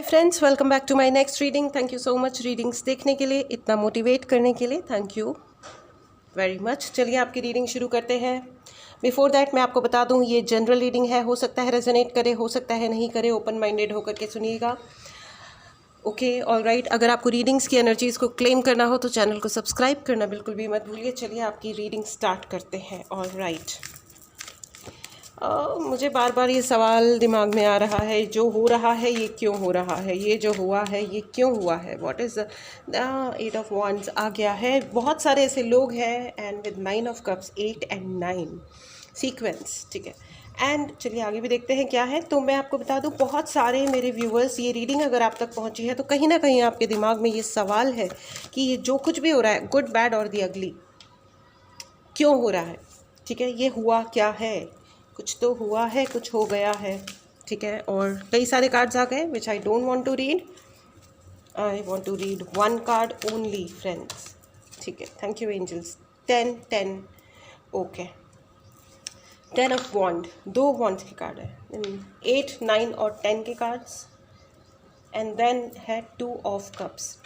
Friends, welcome back to my next reading. Thank you so much readings देखने के लिए, इतना मोटिवेट करने के लिए थैंक यू वेरी मच। चलिए आपकी रीडिंग शुरू करते हैं। बिफोर दैट मैं आपको बता दूं, ये जनरल रीडिंग है, हो सकता है रेजोनेट करे, हो सकता है नहीं करे, ओपन माइंडेड होकर के सुनिएगा। Okay, all right. अगर आपको रीडिंग्स की एनर्जीज़ को क्लेम करना हो तो चैनल को सब्सक्राइब करना बिल्कुल भी मत भूलिए। चलिए आपकी रीडिंग स्टार्ट करते हैं। All right. मुझे बार बार ये सवाल दिमाग में आ रहा है, जो हो रहा है ये क्यों हो रहा है, ये जो हुआ है ये क्यों हुआ है। What is the 8 of wands आ गया है। बहुत सारे ऐसे लोग हैं and with 9 of cups, 8 and 9 sequence, ठीक है। एंड चलिए आगे भी देखते हैं क्या है। तो मैं आपको बता दूं, बहुत सारे मेरे व्यूवर्स, ये रीडिंग अगर आप तक पहुंची है तो कहीं ना कहीं आपके दिमाग में ये सवाल है कि ये जो कुछ भी हो रहा है, गुड बैड और दी अगली, क्यों हो रहा है, ठीक है। ये हुआ क्या है, कुछ तो हुआ है, कुछ हो गया है, ठीक है। और कई सारे कार्ड्स आ गए which I don't want to read. I want to read one card only friends, ठीक है। Thank you angels. 10 okay. 10 of wand, 2 wands के कार्ड है, 8 9 और 10 के कार्ड्स, एंड देन है 2 ऑफ कप्स।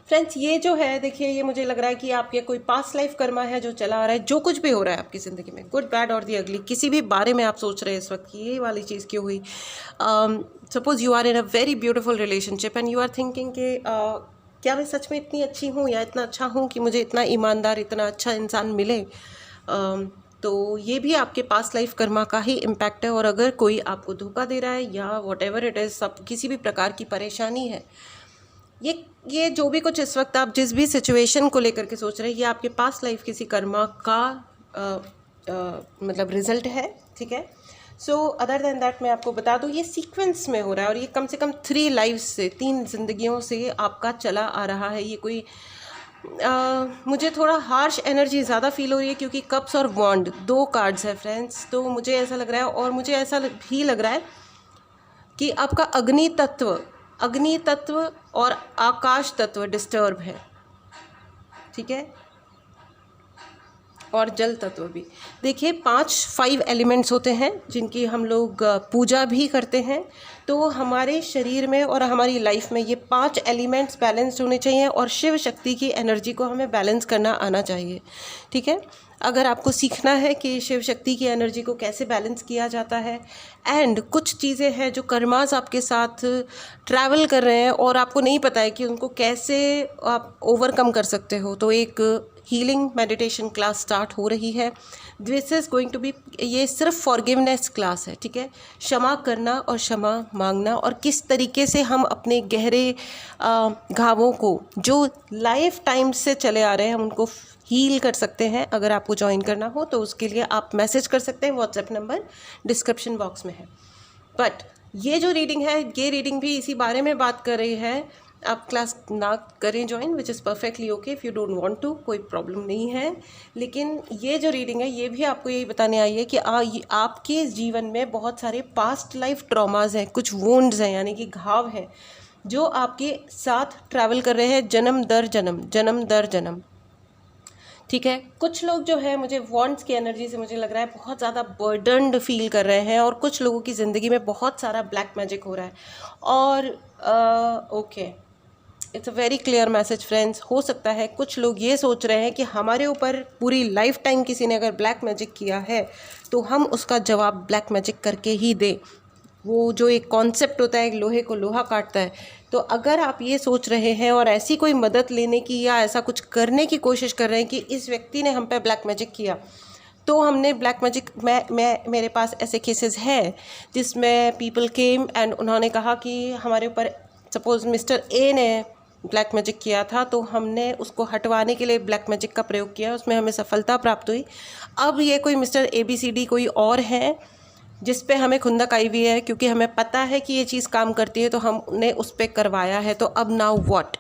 फ्रेंड्स, ये जो है देखिए, ये मुझे लग रहा है कि आपके कोई पास्ट लाइफ कर्मा है जो चला आ रहा है। जो कुछ भी हो रहा है आपकी ज़िंदगी में, गुड बैड और दी अगली, किसी भी बारे में आप सोच रहे हैं इस वक्त कि ये वाली चीज़ क्यों हुई। Suppose you are in a very beautiful relationship and you are thinking कि क्या मैं सच में इतनी अच्छी हूँ या इतना अच्छा हूँ कि मुझे इतना ईमानदार, इतना अच्छा इंसान मिले। तो ये भी आपके पास्ट लाइफ कर्मा का ही इम्पैक्ट है। और अगर कोई आपको धोखा दे रहा है या वॉट एवर इट इज़, सब किसी भी प्रकार की परेशानी है, ये जो भी कुछ इस वक्त आप जिस भी सिचुएशन को लेकर के सोच रहे हैं, ये आपके पास लाइफ किसी कर्मा का मतलब रिजल्ट है, ठीक है। सो अदर देन दैट मैं आपको बता दूं, ये सीक्वेंस में हो रहा है और ये कम से कम 3 लाइफ से, 3 जिंदगियों से आपका चला आ रहा है। ये कोई मुझे थोड़ा हार्श एनर्जी ज़्यादा फील हो रही है क्योंकि कप्स और वॉन्ड 2 कार्ड्स है फ्रेंड्स। तो मुझे ऐसा लग रहा है, और मुझे ऐसा भी लग रहा है कि आपका अग्नि तत्व और आकाश तत्व डिस्टर्ब है, ठीक है, और जल तत्व भी। देखिए 5 एलिमेंट्स होते हैं जिनकी हम लोग पूजा भी करते हैं। तो हमारे शरीर में और हमारी लाइफ में ये 5 एलिमेंट्स बैलेंस्ड होने चाहिए और शिव शक्ति की एनर्जी को हमें बैलेंस करना आना चाहिए, ठीक है। अगर आपको सीखना है कि शिव शक्ति की एनर्जी को कैसे बैलेंस किया जाता है, एंड कुछ चीज़ें हैं जो कर्मास आपके साथ ट्रैवल कर रहे हैं और आपको नहीं पता है कि उनको कैसे आप ओवरकम कर सकते हो, तो एक हीलिंग मेडिटेशन क्लास स्टार्ट हो रही है। This is going to be, ये सिर्फ फॉरगिवनेस क्लास है, ठीक है। क्षमा करना और क्षमा मांगना, और किस तरीके से हम अपने गहरे घावों को जो लाइफ टाइम से चले आ रहे हैं, हम उनको हील कर सकते हैं। अगर आपको ज्वाइन करना हो तो उसके लिए आप मैसेज कर सकते हैं, व्हाट्सएप नंबर डिस्क्रिप्शन बॉक्स में है। बट ये जो रीडिंग है, ये रीडिंग भी इसी बारे में बात कर रही है। आप क्लास ना करें join, which is perfectly okay if you don't want to, कोई प्रॉब्लम नहीं है। लेकिन ये जो रीडिंग है ये भी आपको यही बताने आई है कि आपके जीवन में बहुत सारे पास्ट लाइफ ट्रॉमाज हैं, कुछ वुंड्स हैं, यानी कि घाव हैं जो आपके साथ ट्रैवल कर रहे हैं जन्म दर जन्म, ठीक है। कुछ लोग जो है, मुझे वॉन्ड्स की एनर्जी से मुझे लग रहा है बहुत ज़्यादा बर्डन्ड फील कर रहे हैं, और कुछ लोगों की ज़िंदगी में बहुत सारा ब्लैक मैजिक हो रहा है। और okay, it's a very clear message friends. हो सकता है कुछ लोग ये सोच रहे हैं कि हमारे ऊपर पूरी लाइफ टाइम किसी ने अगर ब्लैक मैजिक किया है तो हम उसका जवाब ब्लैक मैजिक करके ही दें। वो जो एक कॉन्सेप्ट होता है, लोहे को लोहा काटता है। तो अगर आप ये सोच रहे हैं और ऐसी कोई मदद लेने की या ऐसा कुछ करने की कोशिश कर रहे हैं कि इस व्यक्ति ने हम पे ब्लैक मैजिक किया, तो हमने ब्लैक मैजिक, मेरे पास ऐसे केसेस हैं जिसमें पीपल केम एंड उन्होंने कहा कि हमारे ऊपर सपोज मिस्टर ए ने ब्लैक मैजिक किया था, तो हमने उसको हटवाने के लिए ब्लैक मैजिक का प्रयोग किया, उसमें हमें सफलता प्राप्त हुई। अब ये कोई मिस्टर ABCD कोई और है जिस पे हमें खुंदक आई हुई है, क्योंकि हमें पता है कि ये चीज़ काम करती है, तो हमने उस पर करवाया है। तो अब नाउ व्हाट,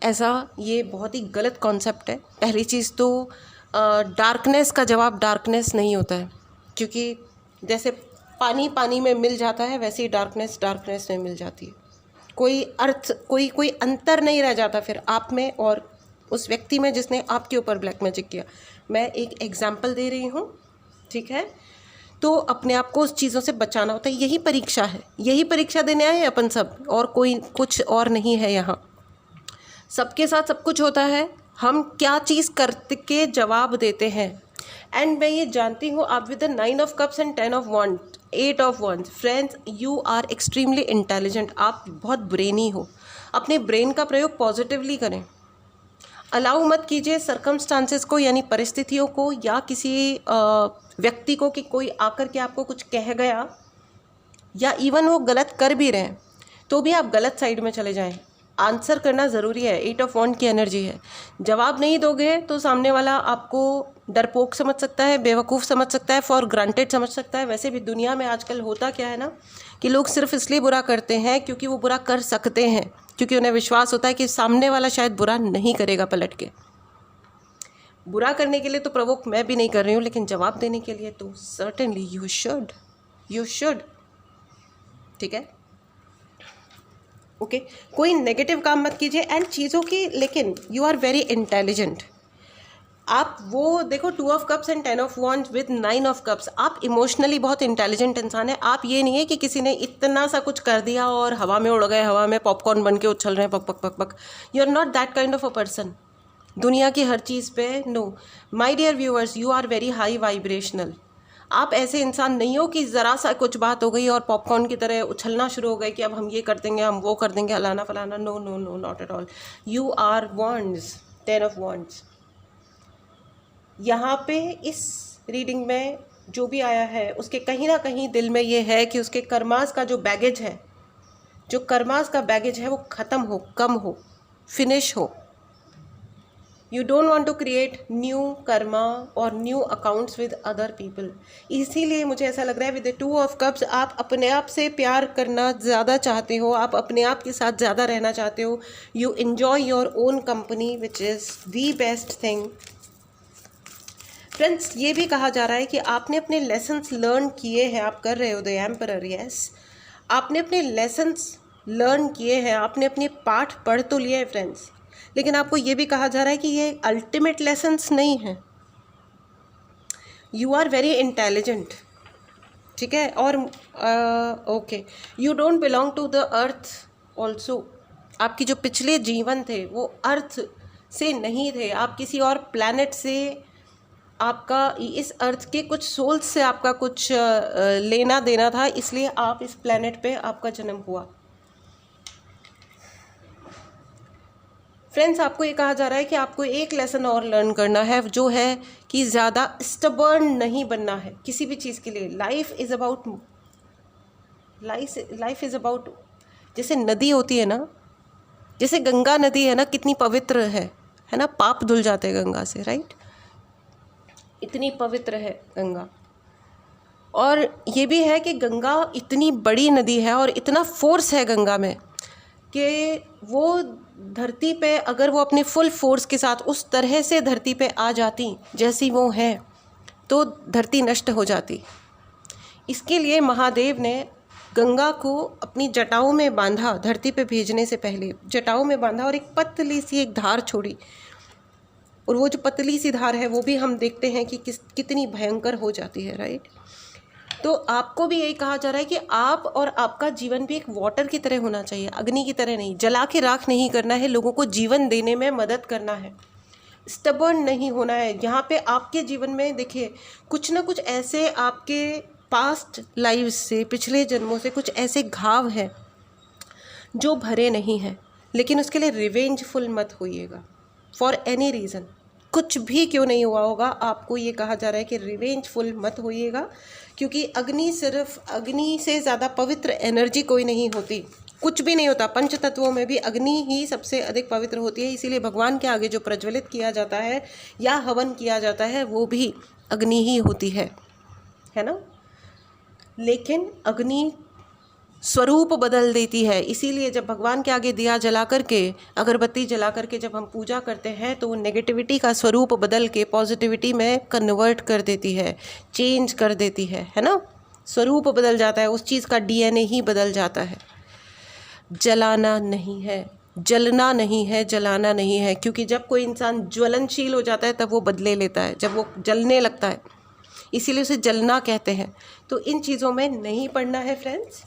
ऐसा ये बहुत ही गलत कॉन्सेप्ट है। पहली चीज़ तो डार्कनेस का जवाब डार्कनेस नहीं होता है, क्योंकि जैसे पानी में मिल जाता है, वैसे ही डार्कनेस में मिल जाती है। कोई अंतर नहीं रह जाता फिर आप में और उस व्यक्ति में जिसने आपके ऊपर ब्लैक मैजिक किया। मैं एक एग्जाम्पल दे रही हूँ, ठीक है। तो अपने आप को उस चीज़ों से बचाना होता है। यही परीक्षा है, यही परीक्षा देने आए हैं अपन सब, और कोई कुछ और नहीं है यहाँ। सबके साथ सब कुछ होता है, हम क्या चीज़ करके जवाब देते हैं। एंड मैं ये जानती हूँ आप with the 9 of cups and 10 of wand, 8 of wands, friends you are extremely intelligent. आप बहुत ब्रेनी हो। अपने ब्रेन का प्रयोग पॉजिटिवली करें। अलाउ मत कीजिए सर्कमस्टांसेस को, यानी परिस्थितियों को, या किसी व्यक्ति को कि कोई आकर के आपको कुछ कह गया, या इवन वो गलत कर भी रहे हैं तो भी आप गलत साइड में चले जाएं। आंसर करना ज़रूरी है। 8 ऑफ वॉन्ड की एनर्जी है। जवाब नहीं दोगे तो सामने वाला आपको डरपोक समझ सकता है, बेवकूफ़ समझ सकता है, फॉर ग्रांटेड समझ सकता है। वैसे भी दुनिया में आजकल होता क्या है ना कि लोग सिर्फ इसलिए बुरा करते हैं क्योंकि वो बुरा कर सकते हैं, क्योंकि उन्हें विश्वास होता है कि सामने वाला शायद बुरा नहीं करेगा पलट के। बुरा करने के लिए तो प्रवोक मैं भी नहीं कर रही हूँ, लेकिन जवाब देने के लिए तो सर्टेनली यू शुड। ठीक है, ओके कोई नेगेटिव काम मत कीजिए एंड चीज़ों की, लेकिन यू आर वेरी इंटेलिजेंट। आप वो देखो 2 of cups and 10 of wands with 9 of cups, आप इमोशनली बहुत इंटेलिजेंट इंसान है। आप ये नहीं है कि किसी ने इतना सा कुछ कर दिया और हवा में उड़ गए, हवा में पॉपकॉर्न बन के उछल रहे हैं, पक पक पक पक। You are not that kind of a person. दुनिया की हर चीज़ पे no. My dear viewers, you are very high vibrational. आप ऐसे इंसान नहीं हो कि ज़रा सा कुछ बात हो गई और पॉपकॉर्न की तरह उछलना शुरू हो गए कि अब हम ये कर देंगे, हम वो कर देंगे, अलाना फलाना। No no no, not at all. You are wands, 10 of wands. यहाँ पे इस रीडिंग में जो भी आया है उसके कहीं ना कहीं दिल में ये है कि उसके कर्मास का जो बैगेज है, जो कर्मास का बैगेज है वो ख़त्म हो, कम हो, फिनिश हो। You don't want to create new karma और new accounts with other people. इसीलिए मुझे ऐसा लग रहा है विद द 2 ऑफ कप्स आप अपने आप से प्यार करना ज़्यादा चाहते हो, आप अपने आप के साथ ज़्यादा रहना चाहते हो। You enjoy your own company which is the best thing. Friends, ये भी कहा जा रहा है कि आपने अपने लेसन्स लर्न किए हैं, आप कर रहे हो द एम्परर, यस आपने अपने लेसन्स लर्न किए हैं, आपने अपने पाठ पढ़ तो लिए हैं फ्रेंड्स, लेकिन आपको ये भी कहा जा रहा है कि ये अल्टीमेट लेसन्स नहीं है। यू आर वेरी इंटेलिजेंट, ठीक है, और okay you don't belong to the earth also. आपकी जो पिछले जीवन थे वो अर्थ से नहीं थे, आप किसी और प्लैनेट से, आपका इस अर्थ के कुछ सोल्स से आपका कुछ लेना देना था, इसलिए आप इस प्लैनेट पे आपका जन्म हुआ। फ्रेंड्स, आपको ये कहा जा रहा है कि आपको एक लेसन और लर्न करना है, जो है कि ज़्यादा स्टबर्न नहीं बनना है किसी भी चीज़ के लिए। लाइफ इज़ अबाउट जैसे नदी होती है ना, जैसे गंगा नदी है ना, कितनी पवित्र है ना, पाप धुल जाते हैं गंगा से, राइट। इतनी पवित्र है गंगा। और ये भी है कि गंगा इतनी बड़ी नदी है और इतना फोर्स है गंगा में कि वो धरती पे अगर वो अपने फुल फोर्स के साथ उस तरह से धरती पे आ जाती जैसी वो है तो धरती नष्ट हो जाती। इसके लिए महादेव ने गंगा को अपनी जटाओं में बांधा, धरती पे भेजने से पहले जटाओं में बांधा और एक पतली सी एक धार छोड़ी। और वो जो पतली सी धार है वो भी हम देखते हैं कि कितनी भयंकर हो जाती है, राइट। तो आपको भी यही कहा जा रहा है कि आप और आपका जीवन भी एक वाटर की तरह होना चाहिए, अग्नि की तरह नहीं। जला के राख नहीं करना है, लोगों को जीवन देने में मदद करना है, स्टबर्न नहीं होना है। यहाँ पे आपके जीवन में देखिए कुछ ना कुछ ऐसे आपके पास्ट लाइफ से, पिछले जन्मों से कुछ ऐसे घाव हैं जो भरे नहीं हैं, लेकिन उसके लिए रिवेंजफुल मत होइएगा फॉर एनी रीज़न। कुछ भी क्यों नहीं हुआ होगा, आपको ये कहा जा रहा है कि रिवेंजफुल मत होइएगा, क्योंकि अग्नि, सिर्फ अग्नि से ज़्यादा पवित्र एनर्जी कोई नहीं होती, कुछ भी नहीं होता। पंच तत्वों में भी अग्नि ही सबसे अधिक पवित्र होती है, इसीलिए भगवान के आगे जो प्रज्वलित किया जाता है या हवन किया जाता है वो भी अग्नि ही होती है ना। लेकिन अग्नि स्वरूप बदल देती है, इसीलिए जब भगवान के आगे दिया जला करके, अगरबत्ती जला करके जब हम पूजा करते हैं तो नेगेटिविटी का स्वरूप बदल के पॉजिटिविटी में कन्वर्ट कर देती है, चेंज कर देती है ना। स्वरूप बदल जाता है, उस चीज़ का डीएनए ही बदल जाता है। जलाना नहीं है, जलना नहीं है, जलाना नहीं है, क्योंकि जब कोई इंसान ज्वलनशील हो जाता है तब वो बदले लेता है, जब वो जलने लगता है। इसीलिए उसे जलना कहते हैं। तो इन चीज़ों में नहीं पड़ना है फ्रेंड्स,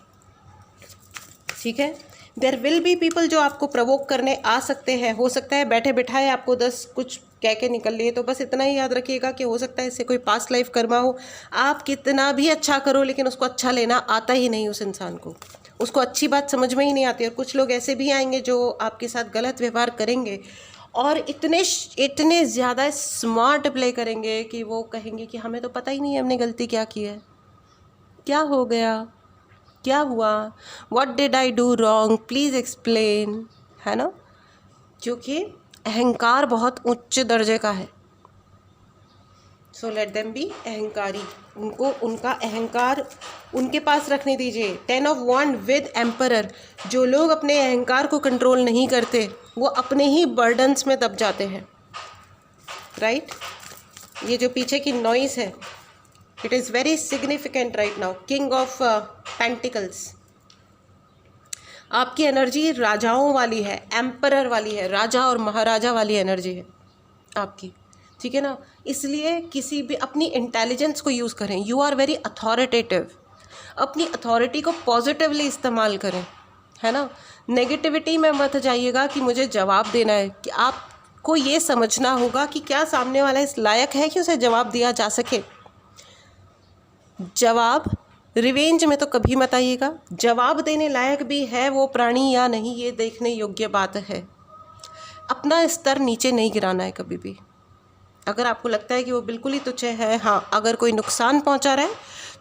ठीक है। देयर विल बी पीपल जो आपको प्रवोक करने आ सकते हैं, हो सकता है बैठे बिठाए आपको 10 कुछ कह के निकल लिए, तो बस इतना ही याद रखिएगा कि हो सकता है इससे कोई पास्ट लाइफ कर्मा हो। आप कितना भी अच्छा करो लेकिन उसको अच्छा लेना आता ही नहीं उस इंसान को, उसको अच्छी बात समझ में ही नहीं आती। और कुछ लोग ऐसे भी आएंगे जो आपके साथ गलत व्यवहार करेंगे और इतने ज़्यादा स्मार्ट प्ले करेंगे कि वो कहेंगे कि हमें तो पता ही नहीं है हमने गलती क्या की है, क्या हो गया, क्या हुआ, what did I do wrong, please explain, है ना। क्योंकि अहंकार बहुत उच्च दर्जे का है। सो लेट देम बी अहंकारी, उनको उनका अहंकार उनके पास रखने दीजिए। 10 ऑफ वॉन्ड विद एम्परर, जो लोग अपने अहंकार को कंट्रोल नहीं करते वो अपने ही बर्डन्स में दब जाते हैं, राइट। ये जो पीछे की नॉइस है, it is very significant right now. King of pentacles, आपकी एनर्जी राजाओं वाली है, एम्परर वाली है, राजा और महाराजा वाली एनर्जी है आपकी, ठीक है ना। इसलिए किसी भी अपनी इंटेलिजेंस को यूज़ करें। यू आर वेरी अथॉरिटेटिव, अपनी अथॉरिटी को पॉजिटिवली इस्तेमाल करें, है ना। नेगेटिविटी में मत जाइएगा कि मुझे जवाब देना है, कि आपको ये समझना होगा कि क्या सामने वाला इस लायक है कि उसे जवाब दिया जा सके। जवाब रिवेंज में तो कभी मत आइएगा, जवाब देने लायक भी है वो प्राणी या नहीं ये देखने योग्य बात है। अपना स्तर नीचे नहीं गिराना है कभी भी। अगर आपको लगता है कि वो बिल्कुल ही तुच्छ है, हाँ, अगर कोई नुकसान पहुंचा रहा है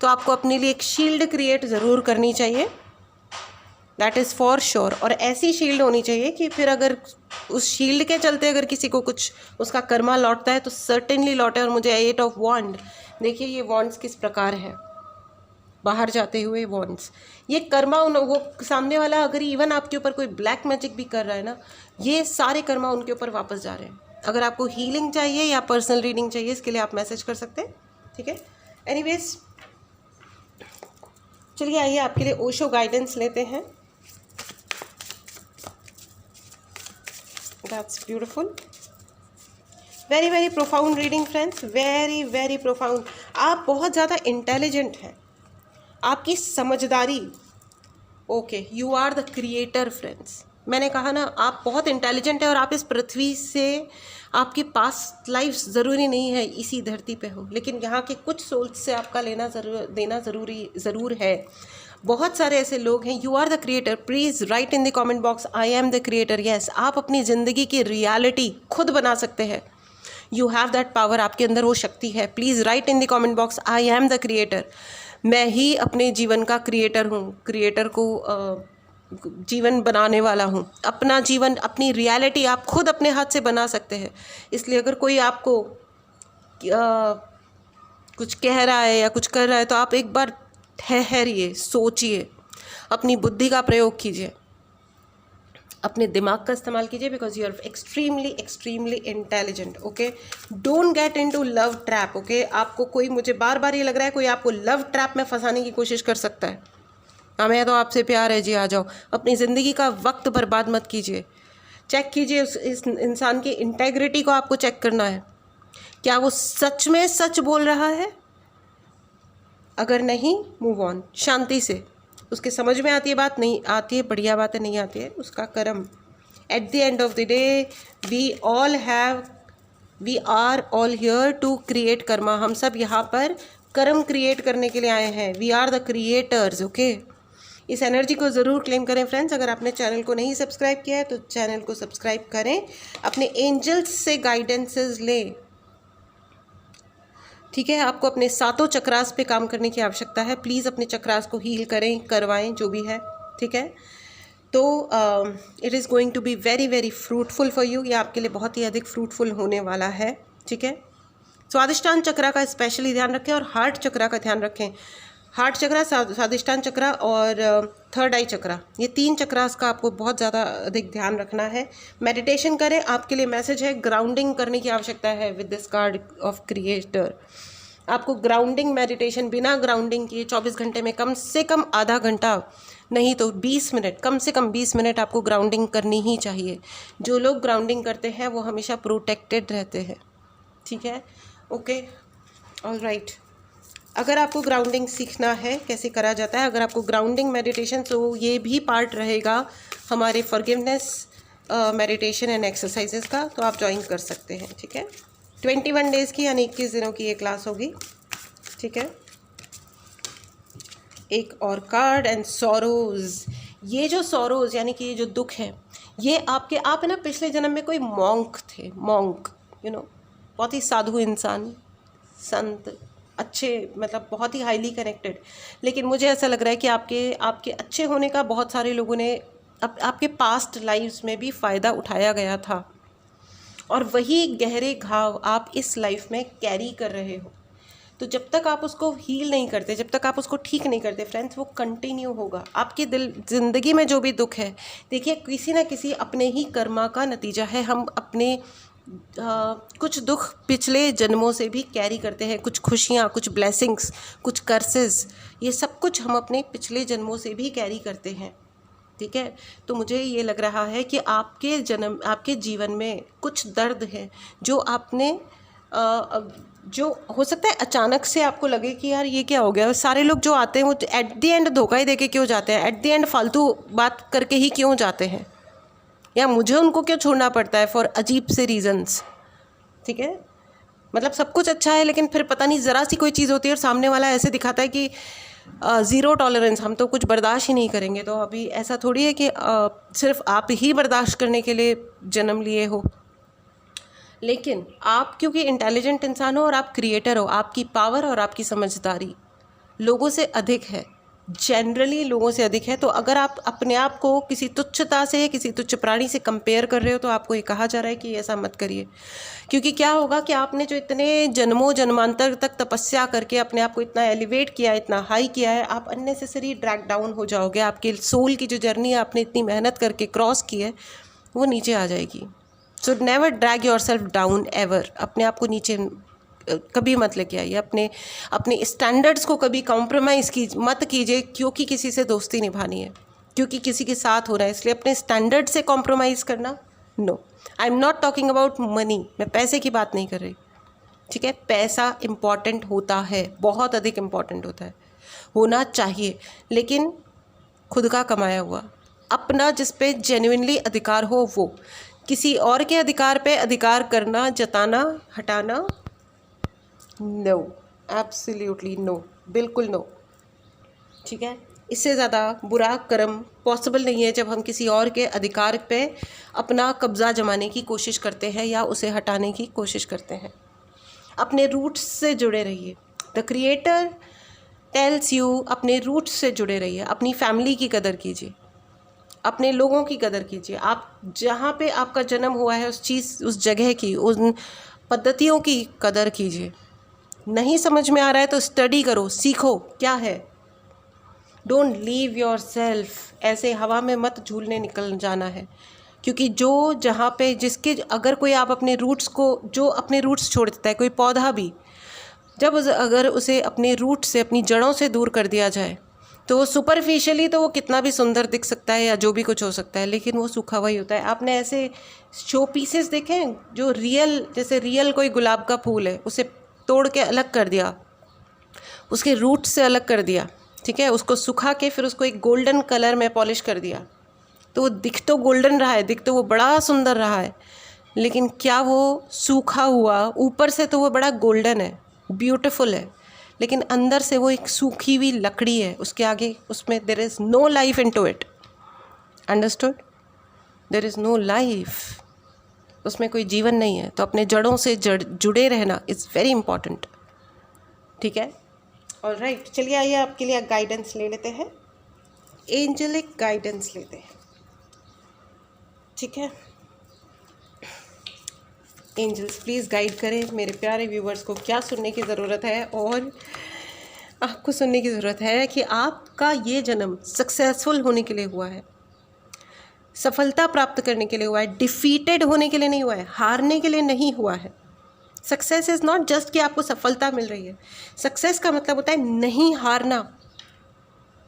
तो आपको अपने लिए एक शील्ड क्रिएट ज़रूर करनी चाहिए, दैट इज़ फॉर श्योर। और ऐसी शील्ड होनी चाहिए कि फिर अगर उस शील्ड के चलते अगर किसी को कुछ उसका कर्मा लौटता है तो सर्टेनली लौटे। और मुझे 8 ऑफ वॉन्ड, देखिए ये वॉन्ड्स किस प्रकार है, बाहर जाते हुए वॉन्ड्स, ये कर्मा वो सामने वाला अगर इवन आपके ऊपर कोई ब्लैक मैजिक भी कर रहा है ना, ये सारे कर्मा उनके ऊपर वापस जा रहे हैं। अगर आपको हीलिंग चाहिए या पर्सनल रीडिंग चाहिए, इसके लिए आप मैसेज कर सकते हैं, ठीक है। एनीवेज चलिए आइए आपके लिए ओशो गाइडेंस लेते हैं। That's beautiful, very very profound reading friends, very very profound. आप बहुत ज़्यादा इंटेलिजेंट हैं, आपकी समझदारी, okay, you are the creator friends. मैंने कहा ना, आप बहुत इंटेलिजेंट है और आप इस पृथ्वी से, आपकी पास्ट लाइफ ज़रूरी नहीं है इसी धरती पे हो, लेकिन यहाँ के कुछ सोल्स से आपका देना ज़रूर है। बहुत सारे ऐसे लोग हैं। You are the creator, please write in the comment box I am the creator. Yes, आप अपनी ज़िंदगी की रियलिटी खुद बना सकते हैं। यू हैव दैट पावर, आपके अंदर वो शक्ति है। Please write in the comment box I am the creator. मैं ही अपने जीवन का क्रिएटर हूँ, क्रिएटर को जीवन बनाने वाला हूँ। अपना जीवन, अपनी रियलिटी आप खुद अपने हाथ से बना सकते हैं। इसलिए अगर कोई आपको कुछ कह रहा है या कुछ कर रहा है तो आप एक बार ठहरिए, सोचिए, अपनी बुद्धि का प्रयोग कीजिए, अपने दिमाग का इस्तेमाल कीजिए, because you are extremely intelligent. Okay, don't get into love trap. Okay, आपको कोई, मुझे बार बार ये लग रहा है कोई आपको लव ट्रैप में फंसाने की कोशिश कर सकता है। हमें तो आपसे प्यार है जी, आ जाओ। अपनी ज़िंदगी का वक्त बर्बाद मत कीजिए। चेक कीजिए इस इंसान की इंटेग्रिटी को, आपको चेक करना है, क्या वो सच में सच बोल रहा है। अगर नहीं, मूव ऑन शांति से। उसके समझ में आती है बात, नहीं आती है बढ़िया बात है, नहीं आती है उसका कर्म। At the end of the day we are all here to create karma. हम सब यहाँ पर कर्म क्रिएट करने के लिए आए हैं। We are the creators. Okay, इस एनर्जी को ज़रूर क्लेम करें फ्रेंड्स। अगर आपने चैनल को नहीं सब्सक्राइब किया है तो चैनल को सब्सक्राइब करें, अपने एंजल्स से गाइडेंसेस लें, ठीक है। आपको अपने 7 चक्रास पे काम करने की आवश्यकता है। प्लीज़ अपने चक्रास को हील करें, करवाएं, जो भी है, ठीक है। तो it is going to be very very fruitful for you. ये आपके लिए बहुत ही अधिक फ्रूटफुल होने वाला है, ठीक है। स्वादिष्टान चक्रा का स्पेशली ध्यान रखें और हार्ट चक्रा का ध्यान रखें। हार्ट चक्रा, स्वादिष्टान चक्रा और थर्ड आई चक्रा, ये 3 चक्रास का आपको बहुत ज़्यादा अधिक ध्यान रखना है। मेडिटेशन करें, आपके लिए मैसेज है, ग्राउंडिंग करने की आवश्यकता है with this card of creator. आपको ग्राउंडिंग मेडिटेशन, बिना ग्राउंडिंग किए 24 घंटे में कम से कम आधा घंटा, नहीं तो 20 मिनट, कम से कम 20 मिनट आपको ग्राउंडिंग करनी ही चाहिए। जो लोग ग्राउंडिंग करते हैं वो हमेशा प्रोटेक्टेड रहते हैं, ठीक है। Okay, all right. अगर आपको ग्राउंडिंग सीखना है कैसे करा जाता है, अगर आपको ग्राउंडिंग मेडिटेशन, तो ये भी पार्ट रहेगा हमारे फॉरगिवनेस मेडिटेशन एंड एक्सरसाइजेस का, तो आप ज्वाइन कर सकते हैं। ठीक है, 21 डेज़ की यानी 21 दिनों की ये क्लास होगी। ठीक है, एक और कार्ड एंड सॉरोज। ये जो सॉरोज यानी कि ये जो दुख है, ये आपके, आप है ना पिछले जन्म में कोई मॉन्क थे, मॉन्क बहुत ही साधु इंसान, संत, अच्छे, मतलब बहुत ही हाईली कनेक्टेड। लेकिन मुझे ऐसा लग रहा है कि आपके अच्छे होने का बहुत सारे लोगों ने आपके पास्ट लाइफ्स में भी फ़ायदा उठाया गया था, और वही गहरे घाव आप इस लाइफ में कैरी कर रहे हो। तो जब तक आप उसको हील नहीं करते, जब तक आप उसको ठीक नहीं करते फ्रेंड्स, वो कंटिन्यू होगा। आपकी ज़िंदगी में जो भी दुख है, देखिए किसी ना किसी अपने ही कर्मा का नतीजा है। हम अपने कुछ दुख पिछले जन्मों से भी कैरी करते हैं, कुछ खुशियाँ, कुछ ब्लेसिंग्स, कुछ कर्सेस, ये सब कुछ हम अपने पिछले जन्मों से भी कैरी करते हैं। ठीक है, तो मुझे ये लग रहा है कि आपके जीवन में कुछ दर्द है जो आपने जो हो सकता है अचानक से आपको लगे कि यार ये क्या हो गया। सारे लोग जो आते हैं वो एट द एंड धोखा ही देके क्यों जाते हैं, एट द एंड फालतू बात करके ही क्यों जाते हैं, या मुझे उनको क्यों छोड़ना पड़ता है फॉर अजीब से रीजंस। ठीक है, मतलब सब कुछ अच्छा है, लेकिन फिर पता नहीं ज़रा सी कोई चीज़ होती है और सामने वाला ऐसे दिखाता है कि ज़ीरो टॉलरेंस, हम तो कुछ बर्दाश्त ही नहीं करेंगे। तो अभी ऐसा थोड़ी है कि सिर्फ आप ही बर्दाश्त करने के लिए जन्म लिए हो। लेकिन आप क्योंकि इंटेलिजेंट इंसान हो और आप क्रिएटर हो, आपकी पावर और आपकी समझदारी लोगों से अधिक है, जनरली लोगों से अधिक है। तो अगर आप अपने आप को किसी तुच्छता से, किसी तुच्छ प्राणी से कंपेयर कर रहे हो, तो आपको ये कहा जा रहा है कि ऐसा मत करिए। क्योंकि क्या होगा कि आपने जो इतने जन्मों जन्मांतर तक तपस्या करके अपने आप को इतना एलिवेट किया, इतना हाई किया है, आप अननेसेसरी ड्रैग डाउन हो जाओगे। आपकी सोल की जो जर्नी आपने इतनी मेहनत करके क्रॉस की है, वो नीचे आ जाएगी। So never drag your self down ever. अपने आप को नीचे कभी मत लेके आइए, अपने स्टैंडर्ड्स को कभी कॉम्प्रोमाइज़ मत कीजिए, क्योंकि किसी से दोस्ती निभानी है, क्योंकि किसी के साथ हो रहा है, इसलिए अपने स्टैंडर्ड से कॉम्प्रोमाइज़ करना no. I am not talking about money, मैं पैसे की बात नहीं कर रही। ठीक है, पैसा इम्पॉर्टेंट होता है, बहुत अधिक इम्पॉर्टेंट होता है, होना चाहिए, लेकिन खुद का कमाया हुआ, अपना जिस पे जेन्युइनली अधिकार हो वो। किसी और के अधिकार पे अधिकार करना, जताना, हटाना, नो, एब्सोल्युटली नो, बिल्कुल नो। ठीक है, इससे ज़्यादा बुरा कर्म पॉसिबल नहीं है जब हम किसी और के अधिकार पे अपना कब्ज़ा जमाने की कोशिश करते हैं या उसे हटाने की कोशिश करते हैं। अपने रूट्स से जुड़े रहिए। द क्रिएटर टेल्स यू, अपने रूट्स से जुड़े रहिए, अपनी फैमिली की कदर कीजिए, अपने लोगों की कदर कीजिए। आप जहाँ पे आपका जन्म हुआ है उस चीज़, उस जगह की, उन पद्धतियों की कदर कीजिए। नहीं समझ में आ रहा है तो स्टडी करो, सीखो क्या है। डोंट लीव योर सेल्फ, ऐसे हवा में मत झूलने निकल जाना है। क्योंकि जो जहाँ पे जिसके, अगर कोई आप अपने रूट्स को, जो अपने रूट्स छोड़ देता है, कोई पौधा भी जब अगर उसे अपने रूट से, अपनी जड़ों से दूर कर दिया जाए, तो वो सुपरफिशियली तो वो कितना भी सुंदर दिख सकता है या जो भी कुछ हो सकता है, लेकिन वो सूखा हुआ ही होता है। आपने ऐसे शो पीसेस देखे हैं जो रियल, जैसे रियल कोई गुलाब का फूल है, उसे तोड़ के अलग कर दिया, उसके रूट से अलग कर दिया, ठीक है, उसको सुखा के फिर उसको एक गोल्डन कलर में पॉलिश कर दिया, तो वो दिख तो गोल्डन रहा है, दिख तो वो बड़ा सुंदर रहा है, लेकिन क्या वो सूखा हुआ, ऊपर से तो वो बड़ा गोल्डन है, ब्यूटीफुल है, लेकिन अंदर से वो एक सूखी हुई लकड़ी है, उसके आगे उसमें there is no life into it. Understood? There is no life, उसमें कोई जीवन नहीं है। तो अपने जड़ों से जुड़े रहना इज़ वेरी इंपॉर्टेंट। ठीक है, ऑलराइट, चलिए आइए आपके लिए गाइडेंस ले लेते हैं, एंजेलिक गाइडेंस लेते हैं। ठीक है, एंजल्स प्लीज़ गाइड करें मेरे प्यारे व्यूवर्स को क्या सुनने की ज़रूरत है, और आपको सुनने की ज़रूरत है कि आपका ये जन्म सक्सेसफुल होने के लिए हुआ है, सफलता प्राप्त करने के लिए हुआ है, डिफीटेड होने के लिए नहीं हुआ है, हारने के लिए नहीं हुआ है। सक्सेस इज़ नॉट जस्ट कि आपको सफलता मिल रही है, सक्सेस का मतलब होता है नहीं हारना।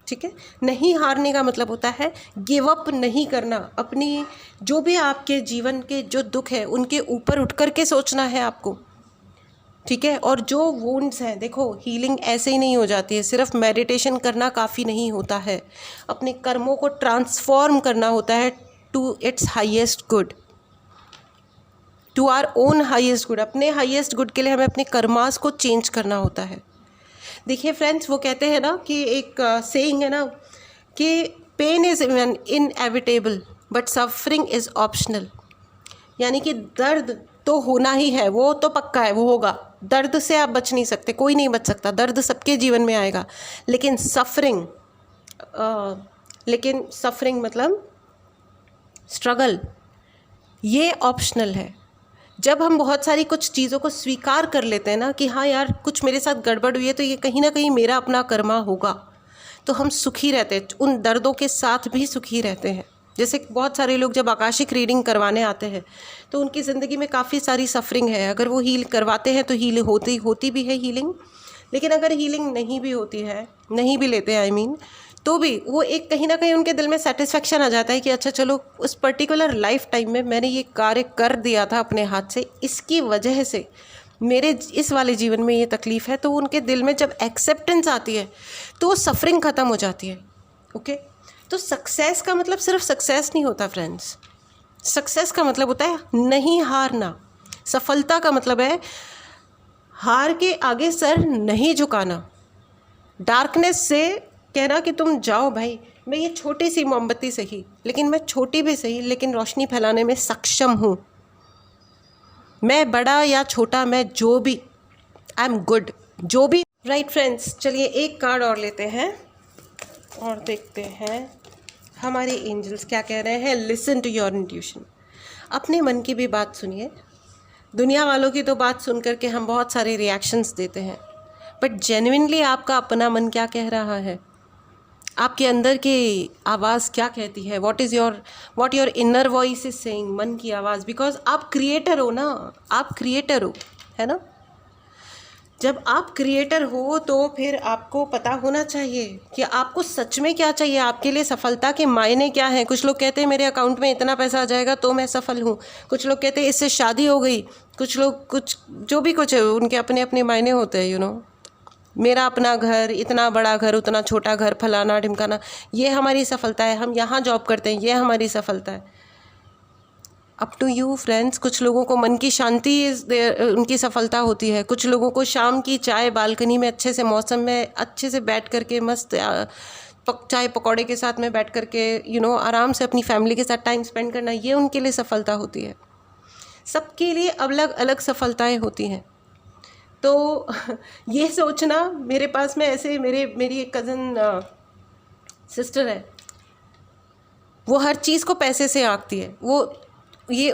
ठीक है, नहीं हारने का मतलब होता है गिव अप नहीं करना, अपनी जो भी आपके जीवन के जो दुख है उनके ऊपर उठ कर के सोचना है आपको। ठीक है। और जो वुंड्स हैं, देखो हीलिंग ऐसे ही नहीं हो जाती है, सिर्फ मेडिटेशन करना काफ़ी नहीं होता है, अपने कर्मों को ट्रांसफॉर्म करना होता है to its highest good, to our own highest good. अपने हाईएस्ट गुड के लिए हमें अपने कर्मास को चेंज करना होता है। देखिए फ्रेंड्स, वो कहते हैं ना कि एक सेइंग है ना कि pain is inevitable but suffering is optional, यानी कि दर्द तो होना ही है, वो तो पक्का है, वो होगा। दर्द से आप बच नहीं सकते, कोई नहीं बच सकता, दर्द सबके जीवन में आएगा। लेकिन सफरिंग मतलब स्ट्रगल, ये ऑप्शनल है। जब हम बहुत सारी कुछ चीज़ों को स्वीकार कर लेते हैं ना कि हाँ यार कुछ मेरे साथ गड़बड़ हुई है तो ये कहीं ना कहीं मेरा अपना कर्मा होगा, तो हम सुखी रहते हैं, उन दर्दों के साथ भी सुखी रहते हैं। जैसे बहुत सारे लोग जब आकाशिक रीडिंग करवाने आते हैं तो उनकी ज़िंदगी में काफ़ी सारी सफरिंग है, अगर वो हील करवाते हैं तो हील होती भी है हीलिंग। लेकिन अगर हीलिंग नहीं भी होती है, नहीं भी लेते हैं तो भी वो एक कहीं ना कहीं उनके दिल में सेटिस्फेक्शन आ जाता है कि अच्छा चलो उस पर्टिकुलर लाइफ टाइम में मैंने ये कार्य कर दिया था अपने हाथ से, इसकी वजह से मेरे इस वाले जीवन में ये तकलीफ़ है, तो उनके दिल में जब एक्सेप्टेंस आती है तो वो सफरिंग ख़त्म हो जाती है। ओके, तो सक्सेस का मतलब सिर्फ सक्सेस नहीं होता फ्रेंड्स, सक्सेस का मतलब होता है नहीं हारना। सफलता का मतलब है हार के आगे सर नहीं झुकाना, डार्कनेस से कहना कि तुम जाओ भाई, मैं ये छोटी सी मोमबत्ती सही, लेकिन मैं छोटी भी सही लेकिन रोशनी फैलाने में सक्षम हूँ। मैं बड़ा या छोटा, मैं जो भी, आई एम गुड, जो भी। राइट फ्रेंड्स, चलिए एक कार्ड और लेते हैं और देखते हैं हमारे एंजल्स क्या कह रहे हैं। लिसन टू योर इंट्यूशन, अपने मन की भी बात सुनिए। दुनिया वालों की तो बात सुन करके हम बहुत सारे रिएक्शंस देते हैं, बट जेन्युइनली आपका अपना मन क्या कह रहा है, आपके अंदर की आवाज़ क्या कहती है, what your inner voice is saying, मन की आवाज़। बिकॉज आप क्रिएटर हो ना, आप क्रिएटर हो, है ना। जब आप क्रिएटर हो तो फिर आपको पता होना चाहिए कि आपको सच में क्या चाहिए, आपके लिए सफलता के मायने क्या हैं। कुछ लोग कहते हैं मेरे अकाउंट में इतना पैसा आ जाएगा तो मैं सफल हूँ, कुछ लोग कहते हैं इससे शादी हो गई, कुछ लोग कुछ जो भी कुछ है, उनके अपने अपने मायने होते हैं। मेरा अपना घर, इतना बड़ा घर, उतना छोटा घर, फलाना ढिमकाना, ये हमारी सफलता है। हम यहाँ जॉब करते हैं, ये हमारी सफलता है। Up to you friends. कुछ लोगों को मन की शांति उनकी सफलता होती है, कुछ लोगों को शाम की चाय बालकनी में अच्छे से मौसम में अच्छे से बैठ करके मस्त चाय पकौड़े के साथ में बैठ करके आराम से अपनी फैमिली के साथ टाइम स्पेंड करना, ये उनके लिए सफलता होती है। सबके लिए अलग अलग सफलताएं होती हैं। तो ये सोचना, मेरे पास में ऐसे मेरी एक कज़न सिस्टर है, वो हर चीज़ को पैसे से आंकती है। ये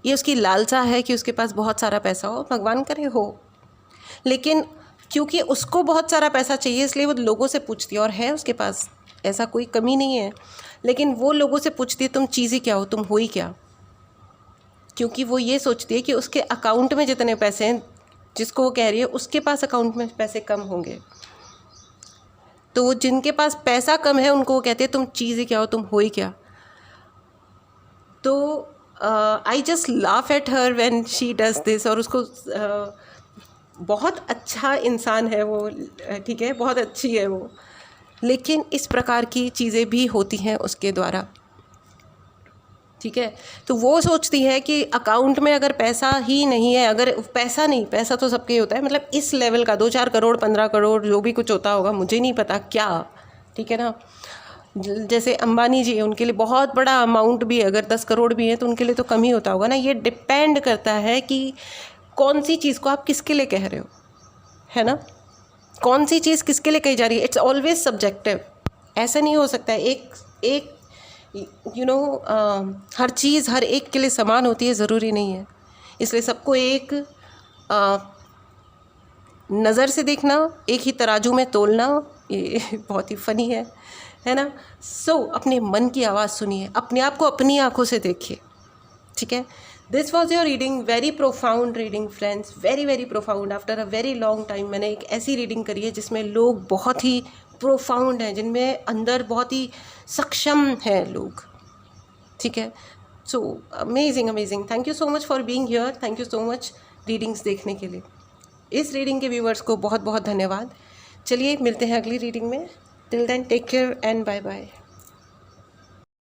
उसकी लालसा है कि उसके पास बहुत सारा पैसा हो, भगवान करे हो, लेकिन क्योंकि उसको बहुत सारा पैसा चाहिए इसलिए वो लोगों से पूछती है, और है उसके पास, ऐसा कोई कमी नहीं है, लेकिन वो लोगों से पूछती है तुम चीज़ ही क्या हो, तुम हो ही क्या। क्योंकि वो ये सोचती है कि उसके अकाउंट में जितने पैसे हैं, जिसको वो कह रही है उसके पास अकाउंट में पैसे कम होंगे, तो जिनके पास पैसा कम है उनको वो कहते हैं तुम चीज़ ही क्या हो, तुम हो ही क्या। तो I just laugh at her when she does this. और उसको बहुत अच्छा इंसान है वो, ठीक है, बहुत अच्छी है वो, लेकिन इस प्रकार की चीज़ें भी होती हैं उसके द्वारा, ठीक है। तो वो सोचती है कि अकाउंट में अगर पैसा ही नहीं है, अगर पैसा तो सबके होता है, मतलब इस लेवल का 2-4 करोड़ 15 करोड़ जो भी कुछ होता होगा, मुझे नहीं पता क्या, ठीक है ना। जैसे अंबानी जी है, उनके लिए बहुत बड़ा अमाउंट भी है, अगर 10 करोड़ भी है तो उनके लिए तो कम ही होता होगा ना। ये डिपेंड करता है कि कौन सी चीज़ को आप किसके लिए कह रहे हो, है ना। कौन सी चीज़ किसके लिए कही जा रही है, इट्स ऑलवेज सब्जेक्टिव। ऐसा नहीं हो सकता है एक हर चीज़ हर एक के लिए समान होती है, ज़रूरी नहीं है। इसलिए सबको एक नज़र से देखना, एक ही तराजू में तोलना, ये बहुत ही फ़नी है ना। सो अपने मन की आवाज़ सुनिए, अपने आप को अपनी आँखों से देखिए, ठीक है। This was your reading, very profound reading friends, very very profound. After a very long time मैंने एक ऐसी रीडिंग करी है जिसमें लोग बहुत ही प्रोफाउंड हैं, जिनमें अंदर बहुत ही सक्षम हैं लोग, ठीक है। So amazing. Thank you so much for being here, thank you so much readings देखने के लिए। इस रीडिंग के व्यूवर्स को बहुत बहुत धन्यवाद। चलिए मिलते हैं अगली रीडिंग में। Till then take care and bye bye.